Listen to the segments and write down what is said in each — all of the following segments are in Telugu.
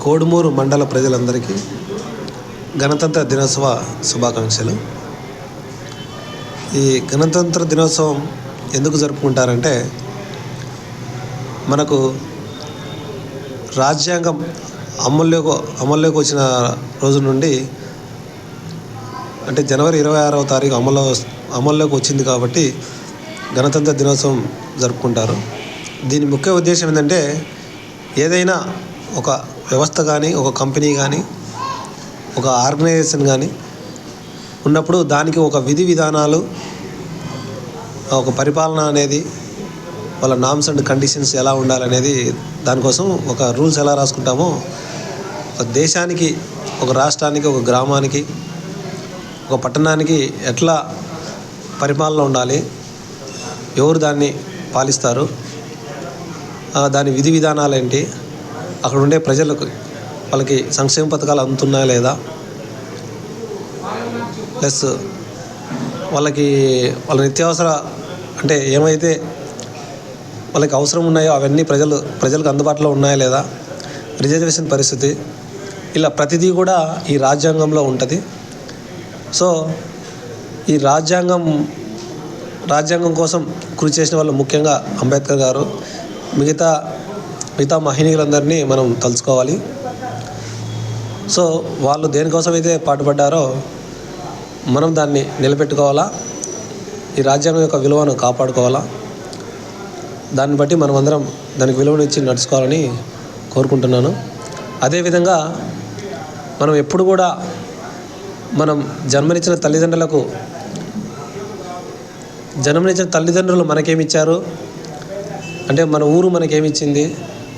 కోడుమూరు మండల ప్రజలందరికీ గణతంత్ర దినోత్సవ శుభాకాంక్షలు. ఈ గణతంత్ర దినోత్సవం ఎందుకు జరుపుకుంటారంటే, మనకు రాజ్యాంగం అమల్లోకి వచ్చిన రోజు నుండి, అంటే జనవరి 26వ తారీఖు అమల్లోకి వచ్చింది కాబట్టి గణతంత్ర దినోత్సవం జరుపుకుంటారు. దీని ముఖ్య ఉద్దేశం ఏంటంటే, ఏదైనా ఒక వ్యవస్థ కానీ, ఒక కంపెనీ కానీ, ఒక ఆర్గనైజేషన్ కానీ ఉన్నప్పుడు దానికి ఒక విధి విధానాలు, ఒక పరిపాలన అనేది, వాళ్ళ నామ్స్ అండ్ కండిషన్స్ ఎలా ఉండాలనేది, దానికోసం ఒక రూల్స్ ఎలా రాసుకుంటామో, ఒక దేశానికి, ఒక రాష్ట్రానికి, ఒక గ్రామానికి, ఒక పట్టణానికి ఎట్లా పరిపాలన ఉండాలి, ఎవరు దాన్ని పాలిస్తారు, దాని విధి విధానాలు ఏంటి, అక్కడ ఉండే ప్రజలకు వాళ్ళకి సంక్షేమ పథకాలు అందుతున్నాయా లేదా, ప్లస్ వాళ్ళ నిత్యావసర అంటే ఏమైతే వాళ్ళకి అవసరం ఉన్నాయో అవన్నీ ప్రజలకు అందుబాటులో ఉన్నాయా లేదా, రిజర్వేషన్ పరిస్థితి, ఇలా ప్రతిదీ కూడా ఈ రాజ్యాంగంలో ఉంటుంది. సో ఈ రాజ్యాంగం కోసం కృషి చేసిన వాళ్ళు ముఖ్యంగా అంబేద్కర్ గారు, మిగతా మహనీయులందరినీ మనం తలుచుకోవాలి. సో వాళ్ళు దేనికోసం అయితే పాటుపడ్డారో మనం దాన్ని నిలబెట్టుకోవాలా, ఈ రాజ్యాంగం యొక్క విలువను కాపాడుకోవాలా. దాన్ని బట్టి మనం అందరం దానికి విలువనిచ్చి నడుచుకోవాలని కోరుకుంటున్నాను. అదేవిధంగా మనం ఎప్పుడు కూడా మనం జన్మనిచ్చిన తల్లిదండ్రులు మనకేమిచ్చారు అంటే, మన ఊరు మనకేమిచ్చింది,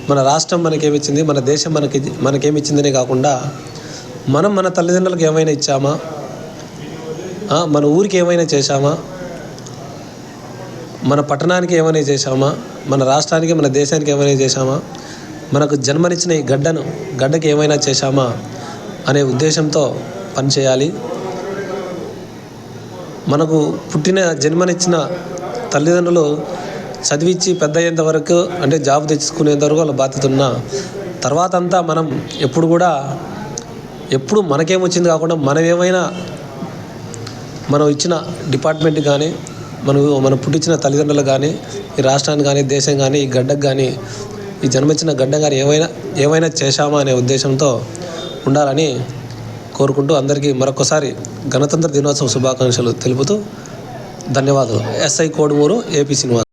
మన రాష్ట్రం మనకేమిచ్చింది, మన దేశం మనకేమిచ్చిందనే కాకుండా, మనం మన తల్లిదండ్రులకు ఏమైనా ఇచ్చామా, మన ఊరికి ఏమైనా చేశామా, మన పట్టణానికి ఏమైనా చేశామా, మన రాష్ట్రానికి, మన దేశానికి ఏమైనా చేశామా, మనకు జన్మనిచ్చిన ఈ గడ్డకి ఏమైనా చేశామా అనే ఉద్దేశంతో పనిచేయాలి. మనకు జన్మనిచ్చిన తల్లిదండ్రులు చదివించి పెద్ద అయ్యేంత వరకు, అంటే జాబ్ తెచ్చుకునేంత వరకు వాళ్ళ బాధ్యత ఉన్న తర్వాత అంతా మనం ఎప్పుడు మనకేమొచ్చింది కాకుండా, మనం ఇచ్చిన డిపార్ట్మెంట్ కానీ, మనం పుట్టించిన తల్లిదండ్రులు కానీ, ఈ రాష్ట్రానికి కానీ, దేశం కానీ, ఈ గడ్డకు కానీ, ఈ జన్మించిన గడ్డ కానీ ఏమైనా చేశామా అనే ఉద్దేశంతో ఉండాలని కోరుకుంటూ అందరికీ మరొకసారి గణతంత్ర దినోత్సవ శుభాకాంక్షలు తెలుపుతూ ధన్యవాదాలు. SI Kodumuru, AP Srinivas.